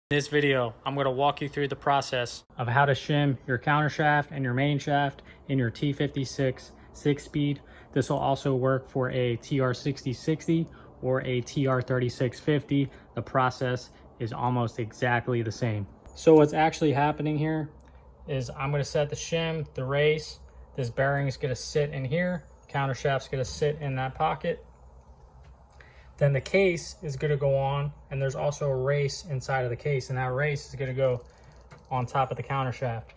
In this video, I'm going to walk you through the process of how to shim your countershaft and your main shaft in your T56 6-speed. This will also work for a TR6060 or a TR3650. The process is almost exactly the same. So what's actually happening here is I'm going to set the shim, the race. This bearing is going to sit in here. Countershaft's going to sit in that pocket. Then the case is going to go on, and there's also a race inside of the case, and that race is going to go on top of the countershaft.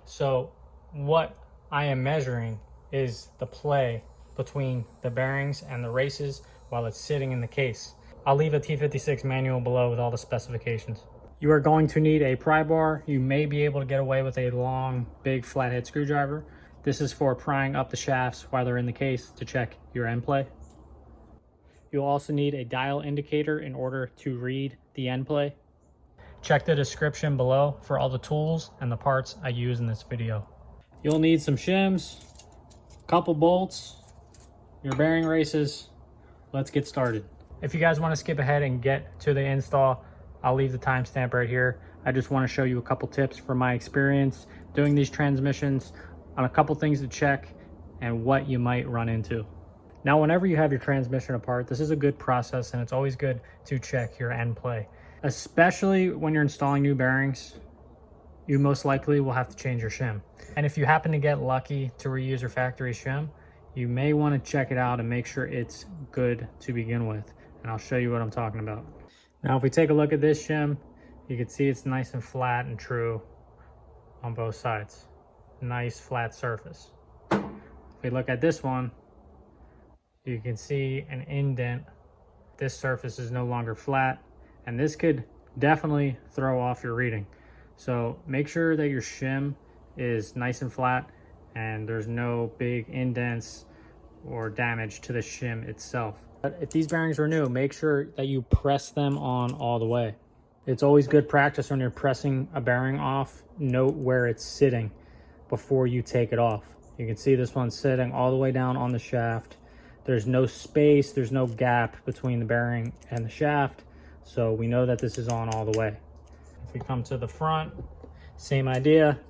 So what I am measuring is the play between the bearings and the races while it's sitting in the case. I'll leave a T56 manual below with all the specifications. You are going to need a pry bar. You may be able to get away with a long, big flathead screwdriver. This is for prying up the shafts while they're in the case to check your end play. You'll also need a dial indicator in order to read the end play. Check the description below for all the tools and the parts I use in this video. You'll need some shims, a couple bolts, your bearing races. Let's get started. If you guys want to skip ahead and get to the install, I'll leave the timestamp right here. I just want to show you a couple tips from my experience doing these transmissions on a couple things to check and what you might run into. Now, whenever you have your transmission apart, this is a good process, and it's always good to check your end play. Especially when you're installing new bearings, you most likely will have to change your shim. And if you happen to get lucky to reuse your factory shim, you may want to check it out and make sure it's good to begin with. And I'll show you what I'm talking about. Now, if we take a look at this shim, you can see it's nice and flat and true on both sides. Nice flat surface. If we look at this one, you can see an indent. This surface is no longer flat, and this could definitely throw off your reading. So make sure that your shim is nice and flat and there's no big indents or damage to the shim itself. But if these bearings are new, make sure that you press them on all the way. It's always good practice when you're pressing a bearing off, note where it's sitting before you take it off. You can see this one's sitting all the way down on the shaft. There's no space, there's no gap between the bearing and the shaft, so we know that this is on all the way. If we come to the front, same idea.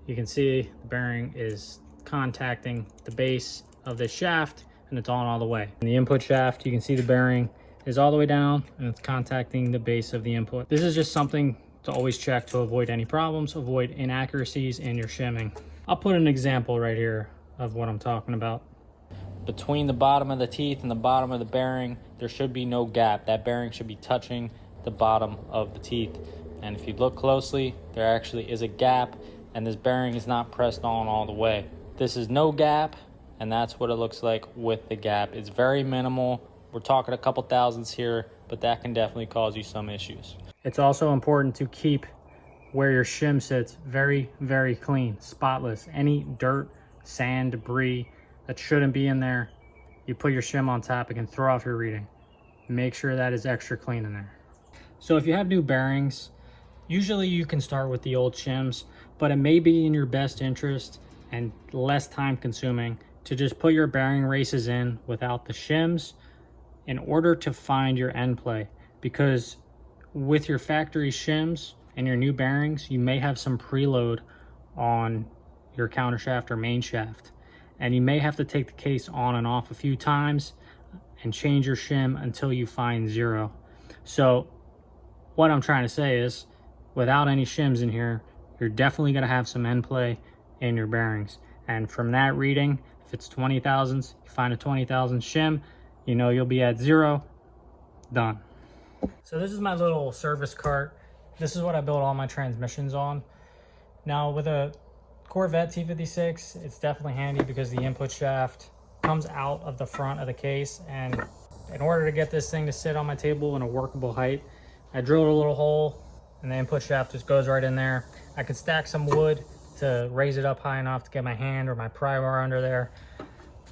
You can see the bearing is contacting the base of the shaft, and it's on all the way. In the input shaft, you can see the bearing is all the way down, and it's contacting the base of the input. This is just something to always check to avoid any problems, avoid inaccuracies in your shimming. I'll put an example right here of what I'm talking about. Between the bottom of the teeth and the bottom of the bearing, there should be no gap. That bearing should be touching the bottom of the teeth. And if you look closely, there actually is a gap, and this bearing is not pressed on all the way. This is no gap, and that's what it looks like with the gap. It's very minimal. We're talking a couple thousandths here, but that can definitely cause you some issues. It's also important to keep where your shim sits very, very clean, spotless. Any dirt, sand, debris that shouldn't be in there, you put your shim on top, it can throw off your reading. Make sure that is extra clean in there. So if you have new bearings, usually you can start with the old shims, but it may be in your best interest and less time consuming to just put your bearing races in without the shims in order to find your end play. Because with your factory shims and your new bearings, you may have some preload on your countershaft or main shaft. And you may have to take the case on and off a few times and change your shim until you find zero. So what I'm trying to say is, without any shims in here, you're definitely going to have some end play in your bearings. And from that reading, if it's 20 thousandths, you find a 20 thousandth shim, you know you'll be at zero, done. So this is my little service cart. This is what I build all my transmissions on. Now with a Corvette T56, it's definitely handy because the input shaft comes out of the front of the case, and in order to get this thing to sit on my table in a workable height, I drilled a little hole and the input shaft just goes right in there. I could stack some wood to raise it up high enough to get my hand or my pry bar under there.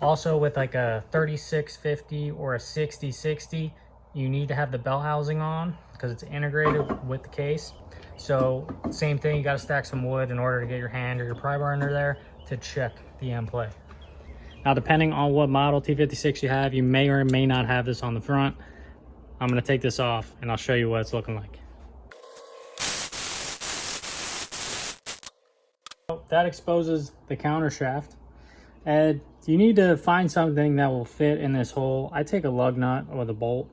Also with like a 3650 or a 6060, you need to have the bell housing on because it's integrated with the case. So same thing, you got to stack some wood in order to get your hand or your pry bar under there to check the end play. Now, depending on what model T56 you have, you may or may not have this on the front. I'm going to take this off and I'll show you what it's looking like. That exposes the counter shaft. And you need to find something that will fit in this hole. I take a lug nut with a bolt,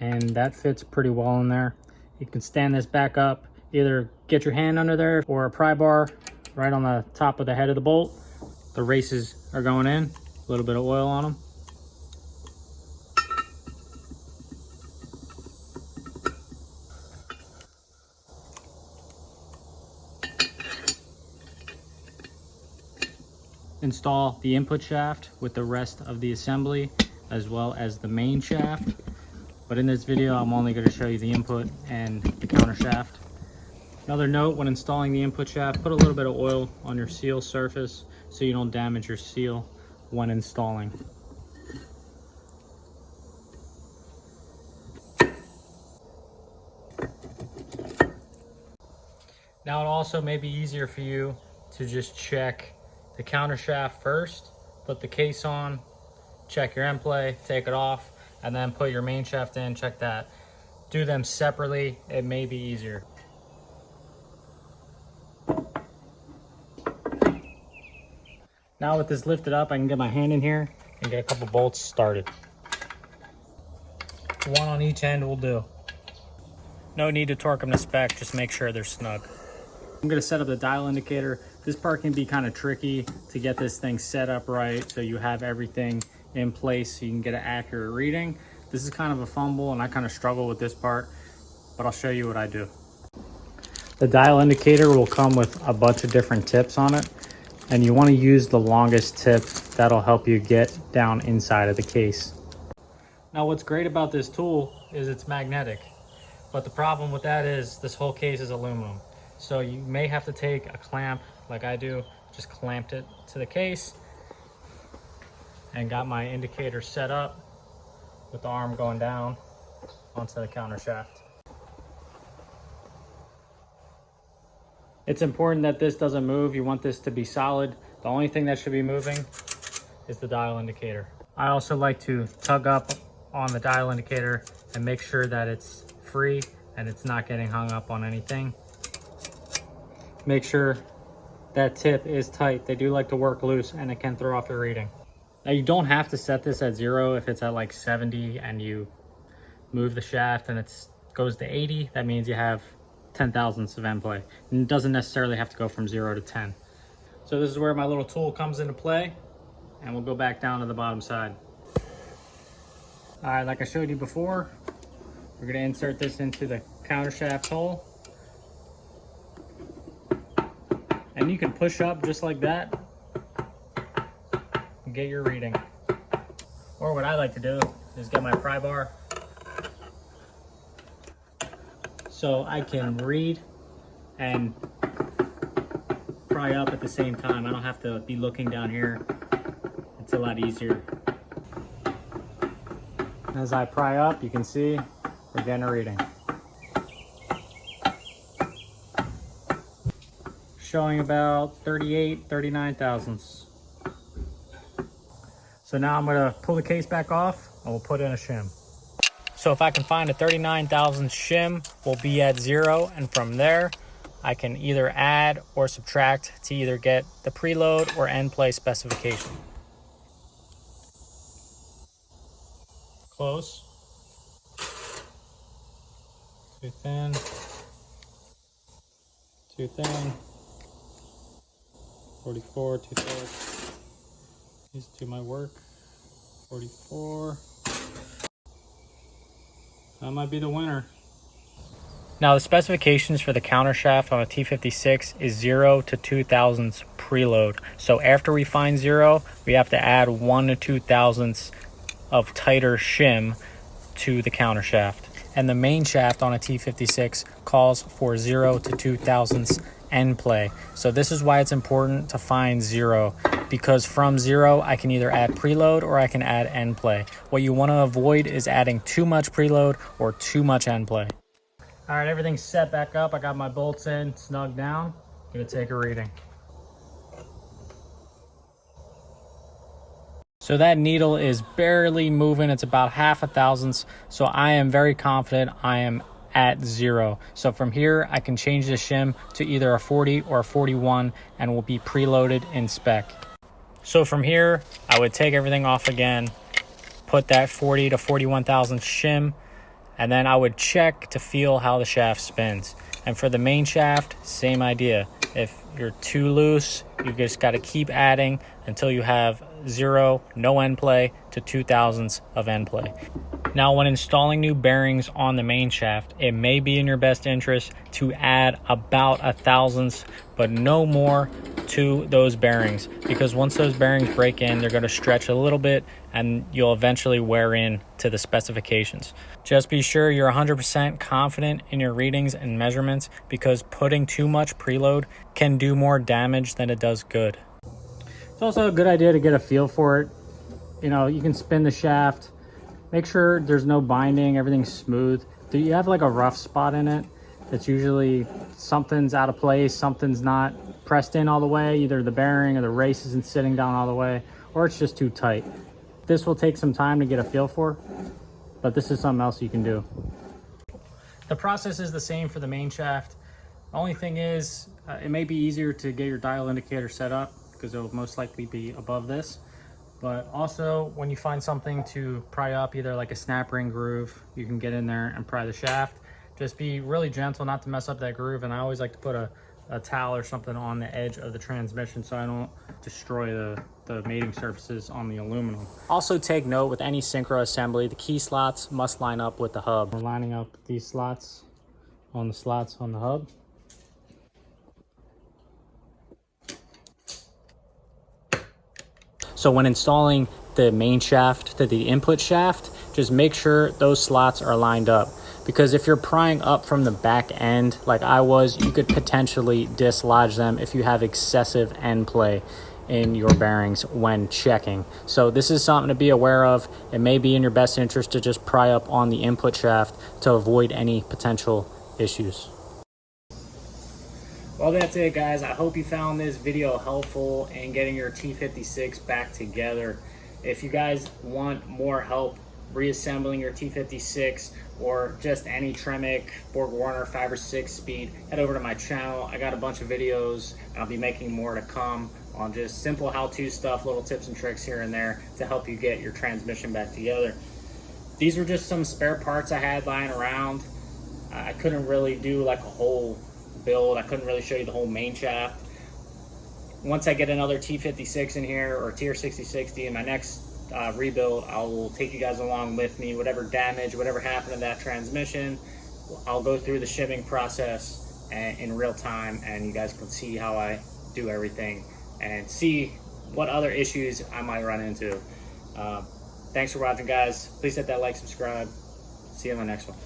and that fits pretty well in there. You can stand this back up, either get your hand under there or a pry bar right on the top of the head of the bolt. The races are going in, a little bit of oil on them. Install the input shaft with the rest of the assembly, as well as the main shaft. But in this video, I'm only going to show you the input and the counter shaft. Another note, when installing the input shaft, put a little bit of oil on your seal surface so you don't damage your seal when installing. Now it also may be easier for you to just check the counter shaft first, put the case on, check your end play, take it off, and then put your main shaft in, check that. Do them separately, it may be easier. Now with this lifted up, I can get my hand in here and get a couple bolts started. One on each end will do. No need to torque them to spec, just make sure they're snug. I'm gonna set up the dial indicator. This part can be kind of tricky to get this thing set up right so you have everything in place so you can get an accurate reading. This is kind of a fumble and I kind of struggle with this part, but I'll show you what I do. The dial indicator will come with a bunch of different tips on it, and you want to use the longest tip. That'll help you get down inside of the case. Now what's great about this tool is it's magnetic, but the problem with that is this whole case is aluminum. So you may have to take a clamp like I do, just clamped it to the case and got my indicator set up with the arm going down onto the counter shaft. It's important that this doesn't move. You want this to be solid. The only thing that should be moving is the dial indicator. I also like to tug up on the dial indicator and make sure that it's free and it's not getting hung up on anything. Make sure that tip is tight. They do like to work loose and it can throw off your reading. Now you don't have to set this at 0. If it's at like 70 and you move the shaft and it goes to 80, that means you have 10 thousandths of end play. And it doesn't necessarily have to go from 0 to 10. So this is where my little tool comes into play, and we'll go back down to the bottom side. All right, like I showed you before, we're gonna insert this into the counter shaft hole. And you can push up just like that and get your reading. Or what I like to do is get my pry bar so I can read and pry up at the same time. I don't have to be looking down here. It's a lot easier. As I pry up, you can see we're getting a reading. Showing about 39 thousandths. So now I'm gonna pull the case back off and we'll put in a shim. So if I can find a 39 thousandths shim, we'll be at 0, and from there I can either add or subtract to either get the preload or end play specification. Close. Too thin. Too thin. 44, too thick. These two might work. 44. That might be the winner. Now the specifications for the counter shaft on a T56 is 0 to 2 thousandths preload. So after we find 0, we have to add 1 to 2 thousandths of tighter shim to the counter shaft. And the main shaft on a T56 calls for 0 to 2 thousandths end play. So this is why it's important to find 0, because from 0 I can either add preload or I can add end play. What you want to avoid is adding too much preload or too much end play. All right, everything's set back up. I got my bolts in, snug down. I'm gonna take a reading. So that needle is barely moving. It's about 0.5 thousandths. So I am very confident I am at 0. So from here, I can change the shim to either a 40 or a 41 and will be preloaded in spec. So from here, I would take everything off again, put that 40 to 41 thousandths shim, and then I would check to feel how the shaft spins. And for the main shaft, same idea. If you're too loose, you just got to keep adding until you have 0, no end play, to 2 thousandths of end play. Now, when installing new bearings on the main shaft, it may be in your best interest to add about 1 thousandths, but no more to those bearings, because once those bearings break in, they're going to stretch a little bit and you'll eventually wear in to the specifications. Just be sure you're 100% confident in your readings and measurements, because putting too much preload can do more damage than it does good. It's also a good idea to get a feel for it. You know, you can spin the shaft, make sure there's no binding, everything's smooth. Do you have like a rough spot in it? It's usually something's out of place, something's not pressed in all the way, either the bearing or the race isn't sitting down all the way, or it's just too tight. This will take some time to get a feel for, but this is something else you can do. The process is the same for the main shaft. The only thing is, it may be easier to get your dial indicator set up because it will most likely be above this. But also, when you find something to pry up, either like a snap ring groove, you can get in there and pry the shaft. Just be really gentle not to mess up that groove. And I always like to put a towel or something on the edge of the transmission so I don't destroy the mating surfaces on the aluminum. Also take note, with any synchro assembly, the key slots must line up with the hub. We're lining up these slots on the hub. So when installing the main shaft to the input shaft, just make sure those slots are lined up. Because if you're prying up from the back end, like I was, you could potentially dislodge them if you have excessive end play in your bearings when checking. So this is something to be aware of. It may be in your best interest to just pry up on the input shaft to avoid any potential issues. Well, that's it, guys. I hope you found this video helpful in getting your T56 back together. If you guys want more help reassembling your T56 or just any Tremec, Borg Warner 5 or 6 speed, head over to my channel. I got a bunch of videos. I'll be making more to come on just simple how-to stuff, little tips and tricks here and there to help you get your transmission back together. These were just some spare parts I had lying around. I couldn't really do like a whole build. I couldn't really show you the whole main shaft. Once I get another T56 in here, or TR6060 in my next rebuild, I will take you guys along with me. Whatever damage, whatever happened to that transmission, I'll go through the shimming process in real time, and you guys can see how I do everything and see what other issues I might run into. Thanks for watching, guys. Please hit that like, subscribe. See you in the next one.